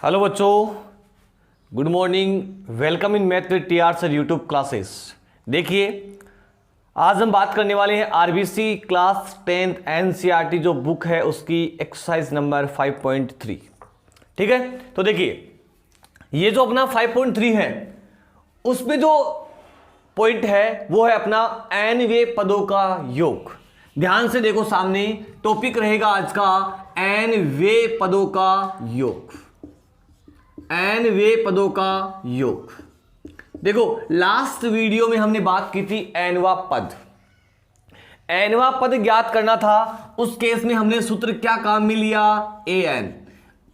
Hello बच्चों, good morning. Welcome in math with TR sir YouTube classes. देखिए, आज हम बात करने वाले हैं आरबीसी क्लास 10th एनसीईआरटी जो बुक है उसकी एक्सरसाइज नंबर 5.3। ठीक है, तो देखिए ये जो अपना 5.3 है उसमें जो पॉइंट है वो है अपना एनवें पदों का योग। ध्यान से देखो, सामने टॉपिक रहेगा आज का एनवें पदों का योग। एनवें पदों का योग। देखो, लास्ट वीडियो में हमने बात की थी एनवा पद। एनवा पद ज्ञात करना था, उस केस में हमने सूत्र क्या काम में लिया? एन।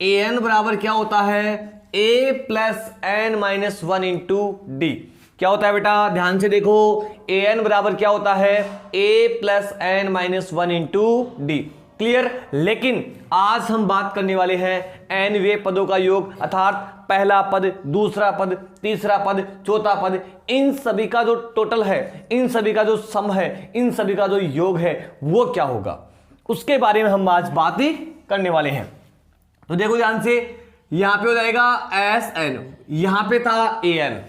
एन बराबर क्या होता है? A plus N minus 1 into d. क्या होता है बेटा? ध्यान से देखो, एन बराबर क्या होता है? A plus N minus 1 into d. Clear? लेकिन आज हम बात करने वाले हैं एनवें पदों का योग, अर्थात पहला पद, दूसरा पद, तीसरा पद, चौथा पद, इन सभी का जो टोटल है, इन सभी का जो सम है, इन सभी का जो योग है वो क्या होगा, उसके बारे में हम आज बात ही करने वाले हैं। तो देखो ध्यान से, यहां पे हो जाएगा एस एन, यहां पे था ए एन।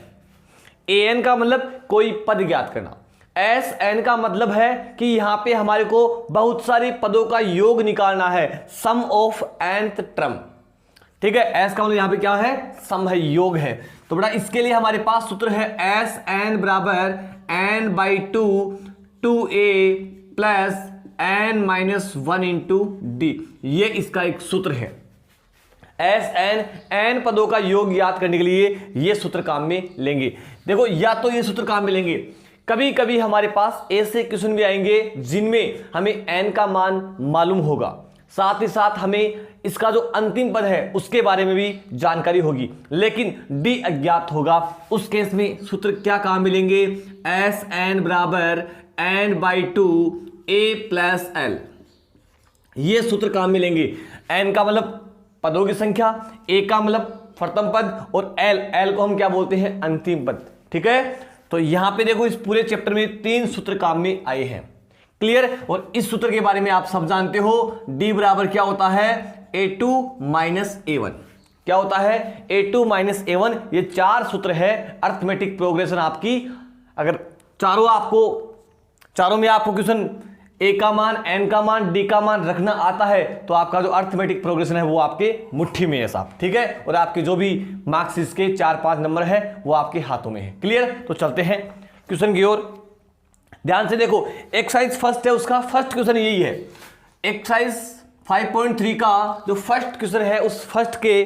ए एन का मतलब कोई पद ज्ञात करना। एस एन का मतलब है कि यहां पे हमारे को बहुत सारे पदों का योग निकालना है, सम ऑफ nth टर्म। ठीक है, एस का मतलब यहां पे क्या है? सम है, योग है। तो बेटा इसके लिए हमारे पास सूत्र है एस एन बराबर N by two A plus N minus 1 into D. ये इसका एक सूत्र है। एस एन एन पदों का योग याद करने के लिए ये सूत्र काम में लेंगे। देखो, या तो ये सूत्र काम में लेंगे, कभी कभी हमारे पास ऐसे क्वेश्चन भी आएंगे जिनमें हमें एन का मान मालूम होगा, साथ ही साथ हमें इसका जो अंतिम पद है उसके बारे में भी जानकारी होगी, लेकिन डी अज्ञात होगा। उस केस में सूत्र क्या काम मिलेंगे? एस एन बराबर N by two A plus L. ये सूत्र काम मिलेंगे। एन का मतलब पदों की संख्या, ए का मतलब प्रथम पद, और एल को हम क्या बोलते हैं? अंतिम पद। ठीक है, तो यहां पे देखो इस पूरे चैप्टर में 3 सूत्र काम में आए हैं। क्लियर? और इस सूत्र के बारे में आप सब जानते हो, डी बराबर क्या होता है? a2 minus a1। क्या होता है? a2 minus a1। ये 4 सूत्र है अर्थमेटिक प्रोग्रेशन आपकी। अगर चारों में आपको क्वेश्चन ए का मान, एन का मान, डी का मान रखना आता है तो आपका जो अर्थमेटिक प्रोग्रेशन है वो आपके मुट्ठी में है साहब। ठीक है, और आपके जो भी मार्क्स इसके 4-5 नंबर है वो आपके हाथों में है। क्लियर? तो चलते हैं क्वेश्चन की ओर। ध्यान से देखो, एक्सरसाइज फर्स्ट है, उसका फर्स्ट क्वेश्चन यही है। एक्सरसाइज 5.3 का जो फर्स्ट क्वेश्चन है, उस फर्स्ट के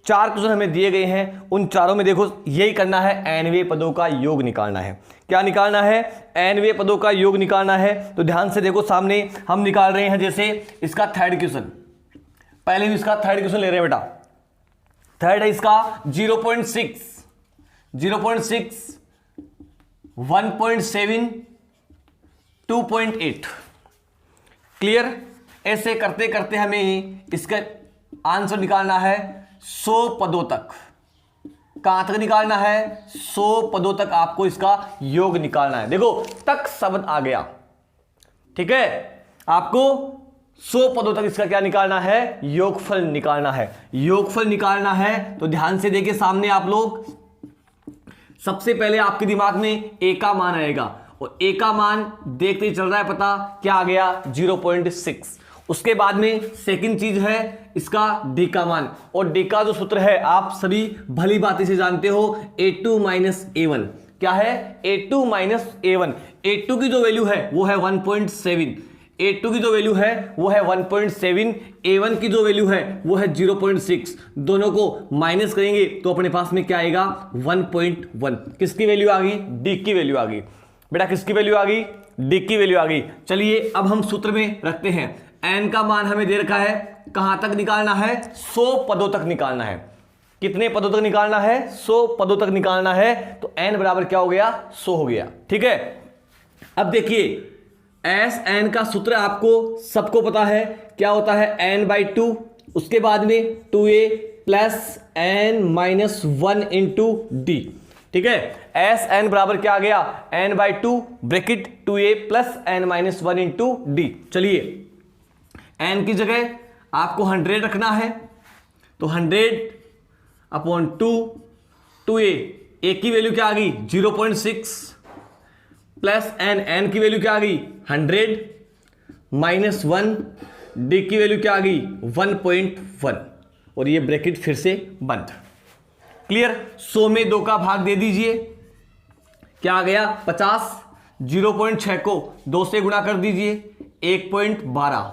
4 क्वेश्चन हमें दिए गए हैं। उन चारों में देखो यही करना है, एनवें पदों का योग निकालना है। क्या निकालना है? एनवें पदों का योग निकालना है। तो ध्यान से देखो, सामने हम निकाल रहे हैं जैसे इसका थर्ड क्वेश्चन। पहले भी इसका थर्ड क्वेश्चन ले रहे हैं बेटा। थर्ड है इसका 0.6, 1.7, 2.8। क्लियर? ऐसे करते करते हमें इसका आंसर निकालना है 100 पदों तक। कहां तक निकालना है? 100 पदों तक आपको इसका योग निकालना है। देखो तक शब्द आ गया। ठीक है, आपको 100 पदों तक इसका क्या निकालना है? योगफल निकालना है। योगफल निकालना है तो ध्यान से देखिए, सामने आप लोग सबसे पहले आपके दिमाग में ए का मान आएगा, और ए का मान देखते ही चल रहा है पता क्या आ गया? 0.6। उसके बाद में सेकंड चीज है इसका डी का मान, और डी का जो सूत्र है आप सभी भली बात से जानते हो, a2 माइनस a1। क्या है? a2 minus a1। a2 की जो वैल्यू है वो है 1.7, a2 की जो वैल्यू है वो है 1.7, a1 की जो वैल्यू है वो है 0.6। दोनों को माइनस करेंगे तो अपने पास में क्या आएगा? 1.1। किसकी वैल्यू आ गई? डी की वैल्यू आ गई। बेटा किसकी वैल्यू आ गई? डी की वैल्यू आ गई। चलिए अब हम सूत्र में रखते हैं। एन का मान हमें दे रखा है, कहां तक निकालना है? 100 पदों तक निकालना है। कितने पदों तक निकालना है? 100 पदों तक निकालना है। तो एन बराबर क्या हो गया? 100 हो गया। ठीक है, अब देखिए एस एन का सूत्र आपको सबको पता है, क्या होता है? एन बाई टू, उसके बाद में 2a plus N minus 1 into D. ठीक है, एस एन बराबर क्या आ गया? N by two bracket 2a plus N minus 1 into D. चलिए एन की जगह आपको 100 रखना है, तो 100 अपॉन 2 2a, a की वैल्यू क्या आ गई 0.6 प्लस n की वैल्यू क्या आ गई 100 माइनस 1, d की वैल्यू क्या आ गई 1.1 और ये ब्रैकेट फिर से बंद। क्लियर। 100 में 2 का भाग दे दीजिए, क्या आ गया 50, 0.6 को 2 से गुणा कर दीजिए 1.12,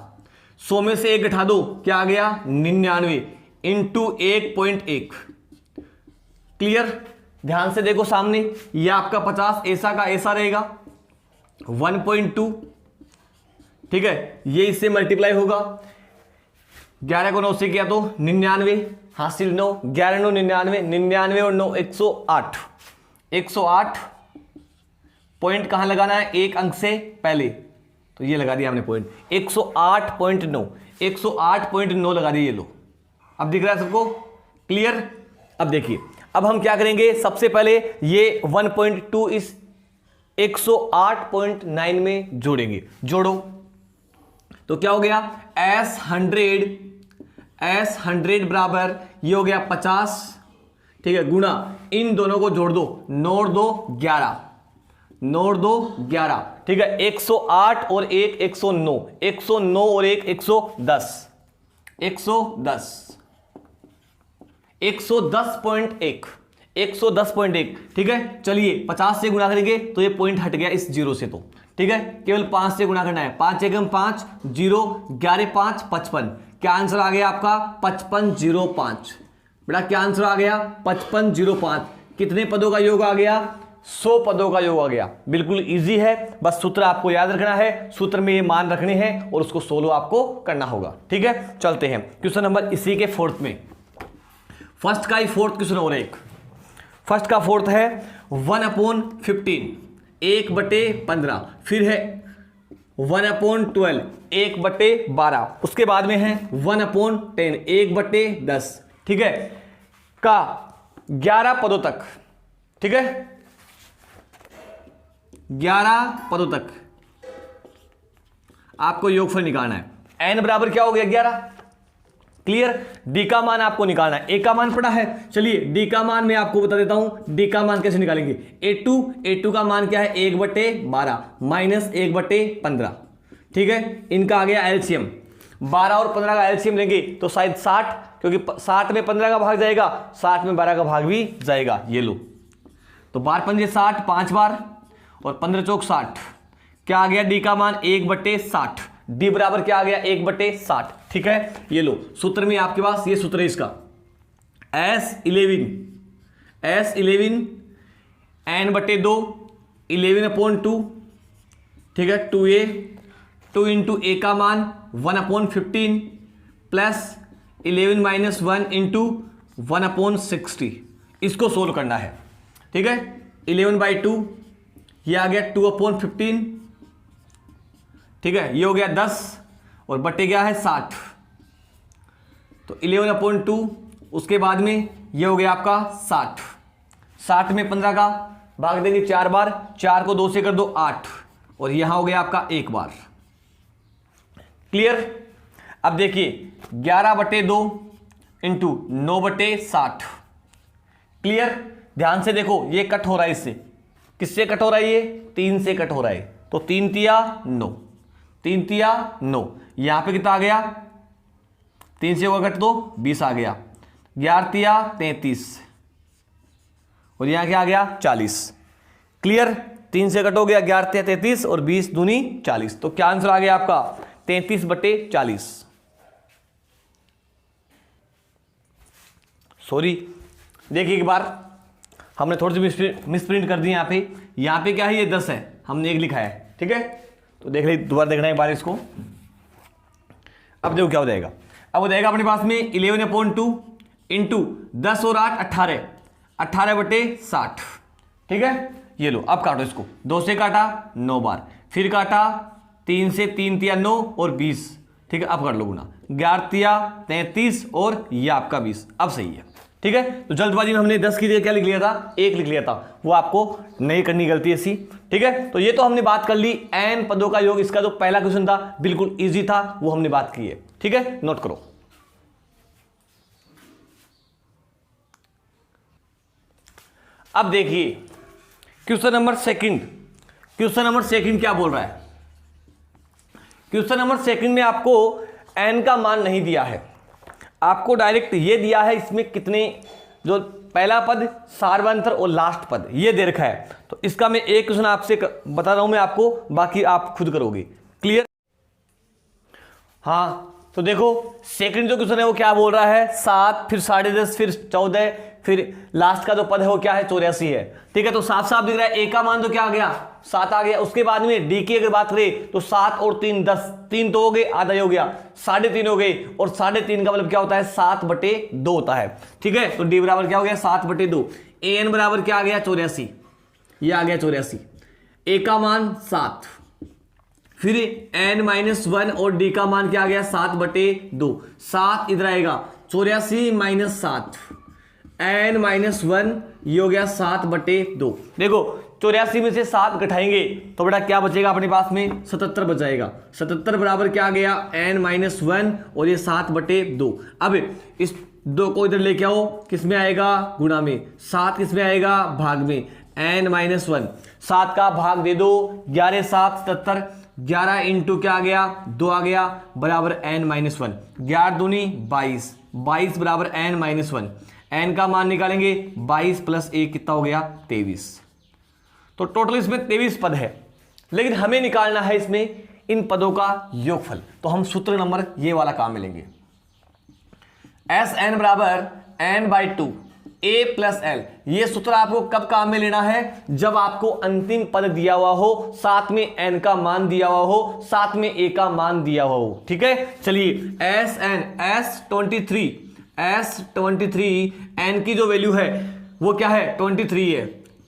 100 में से 1 घटा दो, क्या आ गया 99 इंटू 1.1। क्लियर। ध्यान से देखो सामने, ये आपका 50 ऐसा का ऐसा रहेगा 1.2, ठीक है, ये इससे मल्टीप्लाई होगा, 11 को 9 से किया तो 99, हासिल 9, 11 9 99, 99 और 9 108, 108 पॉइंट कहां लगाना है, एक अंक से पहले, तो ये लगा दिया हमने पॉइंट 108.9, 108.9 लगा दिया, ये लो, अब दिख रहा है सबको। क्लियर। अब देखिए, अब हम क्या करेंगे, सबसे पहले ये 1.2 इस 108.9 में जोड़ेंगे, जोड़ो तो क्या हो गया S100 बराबर ये हो गया 50, ठीक है, गुणा इन दोनों को जोड़ दो, 9 2 11, 9 2 11, ठीक है, 108 और 1 109, 109 और 1 110, 110.1, 110.1, ठीक है। चलिए 50 से गुणा करेंगे तो ये पॉइंट हट गया इस जीरो से, तो ठीक है, केवल 5 से गुणा करना है, 5 एकम 5, 0 11 5 55, क्या आंसर आ गया आपका 5505। बेटा क्या आंसर आ गया 5505। कितने पदों का योग आ गया 100 पदों का योग आ गया। बिल्कुल इजी है, बस सूत्र आपको याद रखना है, सूत्र में ये मान रखने हैं और उसको सोल्व आपको करना होगा। ठीक है, चलते हैं क्वेश्चन नंबर इसी के फोर्थ में। फर्स्ट का ही फोर्थ क्वेश्चन और एक, फर्स्ट का फोर्थ है 1/15, 1/15, फिर है 1/12, 1/12, उसके बाद में है 1/10, 1/10, ठीक है, का 11 पदों तक, ठीक है, 11 पदों तक आपको योगफल निकालना है। n बराबर क्या हो गया 11। क्लियर। d का मान आपको निकालना है, a का मान पड़ा है, चलिए d का मान मैं आपको बता देता हूं, d का मान कैसे निकालेंगे। a2 का मान क्या है 1/12 माइनस 1/15, ठीक है, इनका आ गया एलसीएम, 12 और 15 का एलसीएम लेंगे तो शायद 60, क्योंकि 60 में 15 का भाग जाएगा, 60 में 12 का भाग भी जाएगा, ये लो, तो 12 पंजे 60, 5 बार और 15 चौक 60, क्या आ गया डी का मान 1/60, डी बराबर क्या आ गया 1/60, ठीक है। ये लो, सूत्र में आपके पास ये सूत्र है इसका, S11 n/2 11/2, ठीक है, 2a 2 इंटू a का मान 1/15 प्लस 11 माइनस 1 इंटू 1/60, इसको सोल्व करना है, ठीक है। 11/2 ये आ गया 2/15, ठीक है, ये हो गया 10 और बटे क्या है 60, तो 11/2, उसके बाद में ये हो गया आपका 60, 60 में 15 का भाग देंगे 4 बार, 4 को 2 से कर दो 8 और यहां हो गया आपका 1 बार। क्लियर। अब देखिए 11/2 इंटू 9/60, क्लियर। ध्यान से देखो, ये कट हो रहा है, इससे किससे कट हो रहा है, ये 3 से कट हो रहा है, तो 3 तिया 9, 3 तिया 9, यहां पे कितना आ गया 3 से कट दो 20 आ गया, 11 तिया 33 और यहां क्या आ गया 40। क्लियर। 3 से कट हो गया, 11 तिया 33 और 20 दूनी 40, तो क्या आंसर आ गया आपका 33/40। सॉरी, देखिए एक बार हमने थोड़ी सी मिसप्रिंट कर दी यहाँ पे क्या है, ये 10 है, हमने 1 लिखा है, ठीक है, तो देख लीजिए, दोबारा देखना है एक बार इसको। अब देखो क्या हो जाएगा, अब हो जाएगा अपने पास में 11/2 इंटू 10 और 8 18, 18/60, ठीक है। ये लो, अब काटो इसको, 2 से काटा 9 बार, फिर काटा 3 से, 3 तिया 9 और 20, ठीक है, अब कर लो गुना, 11 तिया 33 और ये आपका 20, अब सही है, ठीक है। तो जल्दबाजी में हमने 10 की जगह क्या लिख लिया था, 1 लिख लिया था, वो आपको नहीं करनी गलती ऐसी, ठीक है। तो ये तो हमने बात कर ली n पदों का योग, इसका जो पहला क्वेश्चन था बिल्कुल इजी था, वो हमने बात की है, ठीक है, नोट करो। अब देखिए क्वेश्चन नंबर सेकंड क्या बोल रहा है। क्वेश्चन नंबर सेकंड में आपको n का मान नहीं दिया है, आपको डायरेक्ट ये दिया है इसमें कितने, जो पहला पद, सार्वंतर और लास्ट पद ये दे रखा है। तो इसका मैं एक क्वेश्चन आपसे बता रहा हूं मैं आपको, बाकी आप खुद करोगे। क्लियर? हाँ, तो देखो सेकंड जो क्वेश्चन है वो क्या बोल रहा है, 7 फिर 10.5 फिर 14 फिर लास्ट का जो पद है वो क्या है, 84 है। ठीक है, तो साफ साफ दिख रहा है, ए का मान तो क्या आ गया, 7 आ गया। उसके बाद में डी की अगर बात करें तो 7 और 3 10, 3 तो हो गए, आधा ही हो गया, 3.5 हो गए, और 3.5 का मतलब क्या होता है, 7/2 होता है। ठीक है, तो डी बराबर क्या हो गया, 7/2। ए एन बराबर क्या आ गया, 84, ये आ गया 84। ए का मान 7, फिर n-1 और d का मान क्या आ गया, 7/2। 7 इधर आएगा, 84 - 7, n-1 ये हो गया 7/2। देखो 84 में से 7 घटाएंगे तो बेटा क्या बचेगा अपने पास में, 77 बचाएगा। 77 बराबर क्या आ गया, n-1 और ये 7/2। अब इस 2 को इधर लेके आओ, किस में आएगा, गुणा में। 7 किस में आएगा, भाग में। n-1 7 का भाग दे दो, 11 7 77, 11 इंटू क्या आ गया, 2 आ गया, बराबर n-1। 11 दूनी 22, 22 बराबर n-1। n का मान निकालेंगे, 22 + 1 कितना हो गया, 23। तो टोटल इसमें 23 पद है, लेकिन हमें निकालना है इसमें इन पदों का योगफल। तो हम सूत्र नंबर ये वाला काम में लेंगे, Sn बराबर n/2 a + l। ये सूत्र आपको कब काम में लेना है, जब आपको अंतिम पद दिया हुआ हो, साथ में n का मान दिया हुआ हो, साथ में a का मान दिया हुआ हो। ठीक है, चलिए S23 n की जो वैल्यू है वो क्या है, 23 है।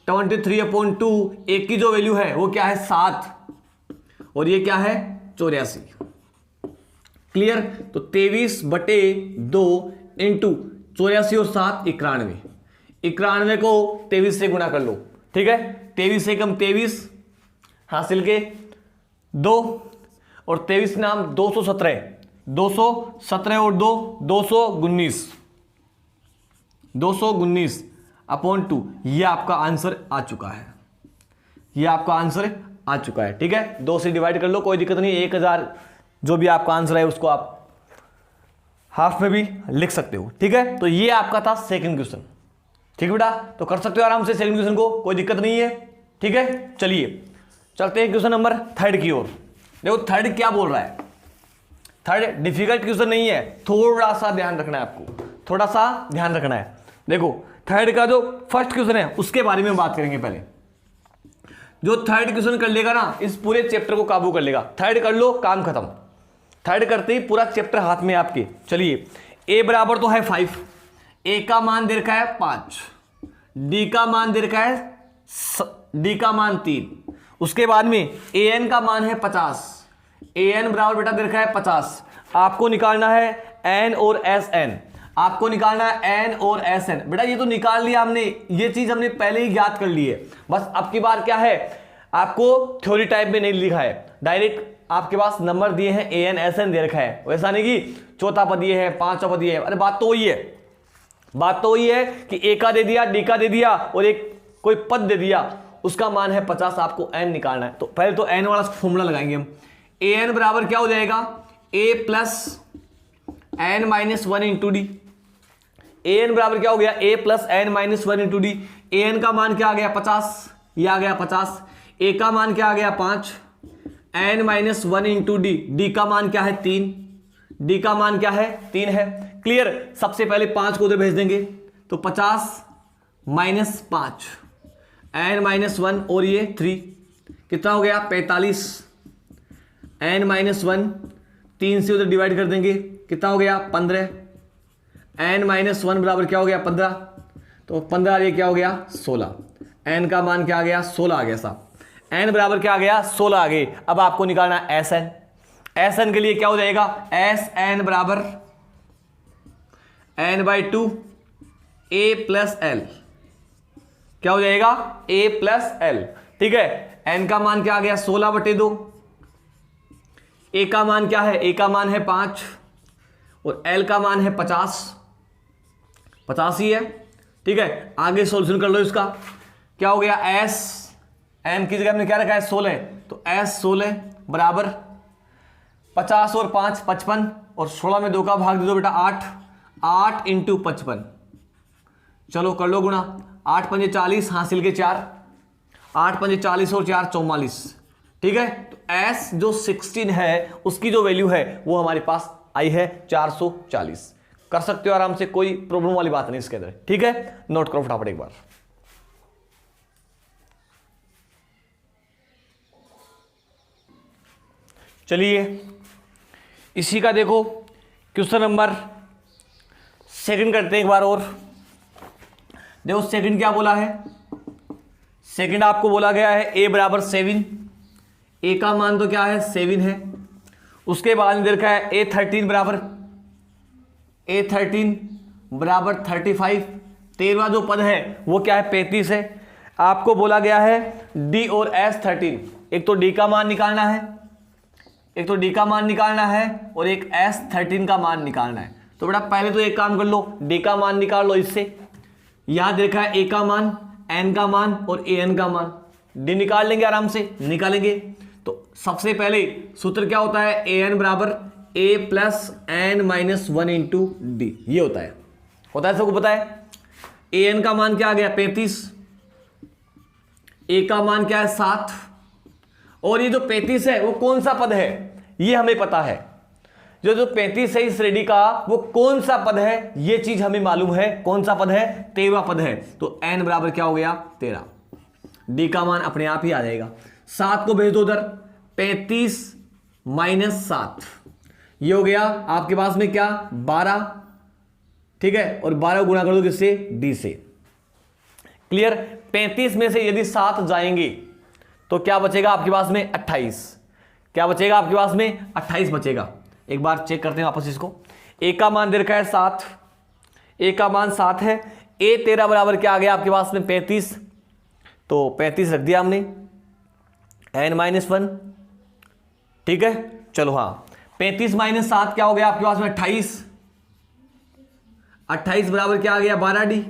23/2 a की जो वैल्यू है वो क्या है, 7, और ये क्या है, 84। क्लियर? तो 23/2 इंटू 84 और 7 91। 91 को 23 से गुणा कर लो। ठीक है, 23 से कम 23 हासिल के 2, और 23 नाम 217, 217 और 2 219/2। ये आपका आंसर आ चुका है, ये आपका आंसर आ चुका है। ठीक है, 2 से डिवाइड कर लो, कोई दिक्कत नहीं। 1000 जो भी आपका आंसर है उसको आप हाफ में भी लिख सकते हो। ठीक है, तो ये आपका था सेकंड क्वेश्चन। ठीक है बेटा, तो कर सकते हो आराम से सेकंड क्वेश्चन को, कोई दिक्कत नहीं है। ठीक है, चलिए चलते हैं क्वेश्चन नंबर 3 की ओर। देखो 3 क्या बोल रहा है, 3 डिफिकल्ट क्वेश्चन नहीं है, थोड़ा सा ध्यान रखना है आपको, थोड़ा सा ध्यान रखना है। देखो 3 का जो फर्स्ट क्वेश्चन है उसके बारे में बात करेंगे पहले। जो 3 क्वेश्चन कर लेगा ना, इस पूरे चैप्टर को काबू कर लेगा। 3 कर लो, काम खत्म। 3 करते ही पूरा चैप्टर हाथ में आपके। चलिए, a बराबर तो है 5, a का मान दे रखा है 5, d का मान दे रखा है, d का मान 3। उसके बाद में an का मान है 50, an बराबर बेटा दे रखा है 50। आपको निकालना है n और sn, आपको निकालना है n और sn। बेटा ये तो निकाल लिया हमने, ये चीज हमने पहले ही ज्ञात कर ली है। बस अब की बार क्या है, आपको थ्योरी टाइप में नहीं लिखा है, डायरेक्ट आपके पास नंबर दिए हैं, an sn दे रखा है। वैसा नहीं कि चौथा पद ये है, पांचवा पद ये है। अरे बात तो वही है, बात तो वही है कि a का दे दिया, d का दे दिया और एक कोई पद दे दिया, उसका मान है 50, आपको n निकालना है। तो पहले तो n वाला फॉर्मूला लगाएंगे हम। an बराबर क्या हो जाएगा, a + n-1 into D. an बराबर क्या हो गया, a + n-1 into D. an का मान क्या आ गया, 50, ये आ गया 50। a का मान क्या आ गया, 5, n-1 इंटू डी। डी का मान क्या है, 3, डी का मान क्या है, 3 है। क्लियर? सबसे पहले 5 को उधर भेज देंगे, तो 50 - 5, n-1 और ये 3 कितना हो गया, 45। n-1 3 से उधर डिवाइड कर देंगे, कितना हो गया, 15। n-1 बराबर क्या हो गया, 15। तो 15 ये क्या हो गया, 16। n का मान क्या आ गया, 16 आ गया साहब। n बराबर क्या आ गया, 16 आ गए। अब आपको निकालना है sn। sn के लिए क्या हो जाएगा, sn बराबर n/2 a + l। क्या हो जाएगा, a + l। ठीक है, n का मान क्या आ गया, 16/2। a का मान क्या है, a का मान है 5 और l का मान है 50 ही है। ठीक है, आगे सॉल्यूशन कर लो इसका। क्या हो गया एस, एन की जगह हमने क्या रखा है 16, तो एस 16 बराबर 50 और 5 55 और 16 में 2 का भाग दे दो बेटा 8, 8 इंटू 55, चलो कर लो गुणा, 8 पंजे 40 हासिल के 4, 8 पंजे 40 और 4 44, ठीक है। तो एस जो 16 है उसकी जो वैल्यू है वो हमारे पास आई है 440। कर सकते हो आराम से, कोई प्रॉब्लम वाली बात नहीं इसके अंदर, ठीक है। नोट करो फटाफट एक बार। चलिए इसी का देखो क्वेश्चन नंबर सेकंड करते हैं एक बार और। देखो सेकंड क्या बोला है, सेकंड आपको बोला गया है ए बराबर 7, ए का मान तो क्या है 7 है। उसके बाद में रखा है A13 बराबर 35, 13वां जो पद है वो क्या है 35 है। आपको बोला गया है D और S13, एक तो D का मान निकालना है, एक तो D का मान निकालना है और एक S13 का मान निकालना है। तो बेटा पहले तो एक काम कर लो, D का मान निकाल लो इससे। यहां देखा है A का मान, N का मान और AN का मान, D निकाल लेंगे आराम से, निकालेंगे। तो सबसे पहले सूत्र क्या होता है, AN बराबर A plus N minus 1 into D, ये होता है सबको पता है। AN का मान क्या आ गया 35, A का मान क्या है 7, और ये जो 35 है वो कौन सा पद है ये हमें पता है। जो 35 है इस रेडी का वो कौन सा पद है ये चीज हमें मालूम है, कौन सा पद है 13वां पद है। तो n बराबर क्या हो गया 13, D का मान अपने आप ही आ जाएगा। 7 को भेज दो उधर, 35 माइनस 7, ये हो गया आपके पास में क्या 12, ठीक है। और 12 गुणा कर दो किससे, D से। क्लियर। 35 में से यदि 7 जाएंगे तो क्या बचेगा आपके पास में 28, क्या बचेगा आपके पास में 28 बचेगा। एक बार चेक करते हैं वापस इसको। ए का मान दे रखा है 7, ए का मान 7 है, A13 बराबर क्या आ गया आपके पास में 35, तो 35 रख दिया हमने, N माइनस 1, ठीक है। चलो हाँ 35 माइनस 7 क्या हो गया आपके पास में 28, 28 बराबर क्या आ गया 12D,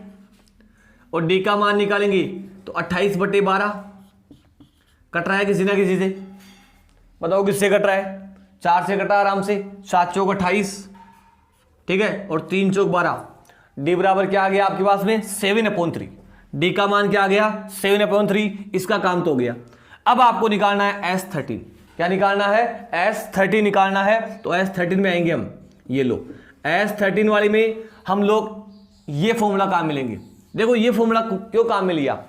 और D का मान निकालेंगे तो 28/12 कट रहा है किसी ना किसी से, बताओ किससे कट रहा है, 4 से कटा आराम से, 7 चौक 28, ठीक है, और 3 चौक 12। D बराबर क्या आ गया आपके पास में 7/3, D का मान क्या आ गया 7/3, इसका काम तो हो गया। अब आपको निकालना है S13, क्या निकालना है S13 निकालना है। तो S13 में आएंगे हम, ये लो S13 वाली में हम लोग ये फॉर्मूला काम मिलेंगे। देखो ये फॉर्मूला क्यों काम में लिया,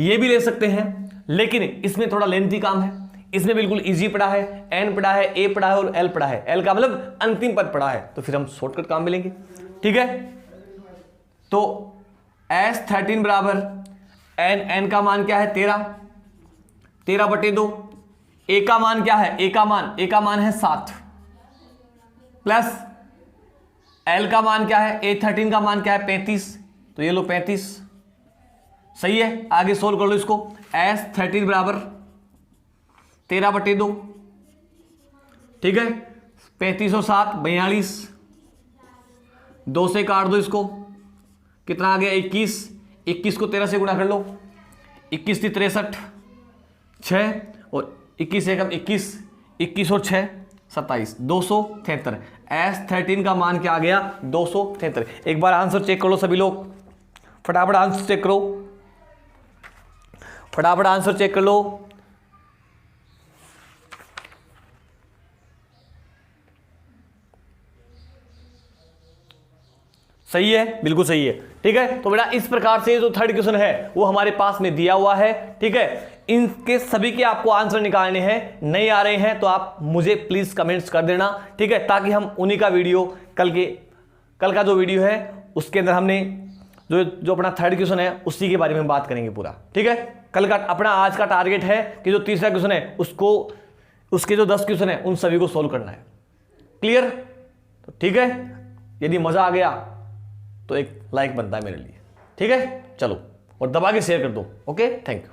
ये भी ले सकते हैं लेकिन इसमें थोड़ा लेंथी काम है, इसमें बिल्कुल इजी पड़ा है, N पड़ा है, A पड़ा है और L पड़ा है, L का मतलब अंतिम पद पड़ा है, तो फिर हम शॉर्टकट काम मिलेंगे, ठीक है। तो S13 बराबर N का मान क्या है 13, 13/2, A का मान क्या है, A का मान है 7, प्लस L का मान क्या है, A13 का मान क्या है 35, तो ये लो 35, सही है। आगे सोल्व कर लो इसको, S13 बराबर 13/2, ठीक है, 35 और 7 42, 2 से काट दो इसको, कितना आ गया 21, 21 को 13 से गुणा कर लो, 21 थी 63, 6 और 21 एकम 21, 21 और 6 27, 273। S13 का मान क्या आ गया 273। एक बार आंसर चेक कर लो सभी लोग, फटाफट आंसर चेक करो, फटाफट आंसर चेक कर लो। सही है, बिल्कुल सही है, ठीक है। तो बेटा इस प्रकार से जो थर्ड क्वेश्चन है वो हमारे पास में दिया हुआ है, ठीक है। इनके सभी के आपको आंसर निकालने हैं, नहीं आ रहे हैं तो आप मुझे प्लीज कमेंट्स कर देना, ठीक है, ताकि हम उन्हीं का वीडियो कल का जो वीडियो है उसके अंदर हमने जो अपना थर्ड क्वेश्चन है उसी के बारे में बात करेंगे पूरा, ठीक है। कल का अपना आज का टारगेट है कि जो तीसरा क्वेश्चन है उसके जो 10 क्वेश्चन है उन सभी को सोल्व करना है, क्लियर। तो ठीक है, यदि मजा आ गया तो एक लाइक बनता है मेरे लिए, ठीक है। चलो और दबा के शेयर कर दो, ओके, थैंक यू।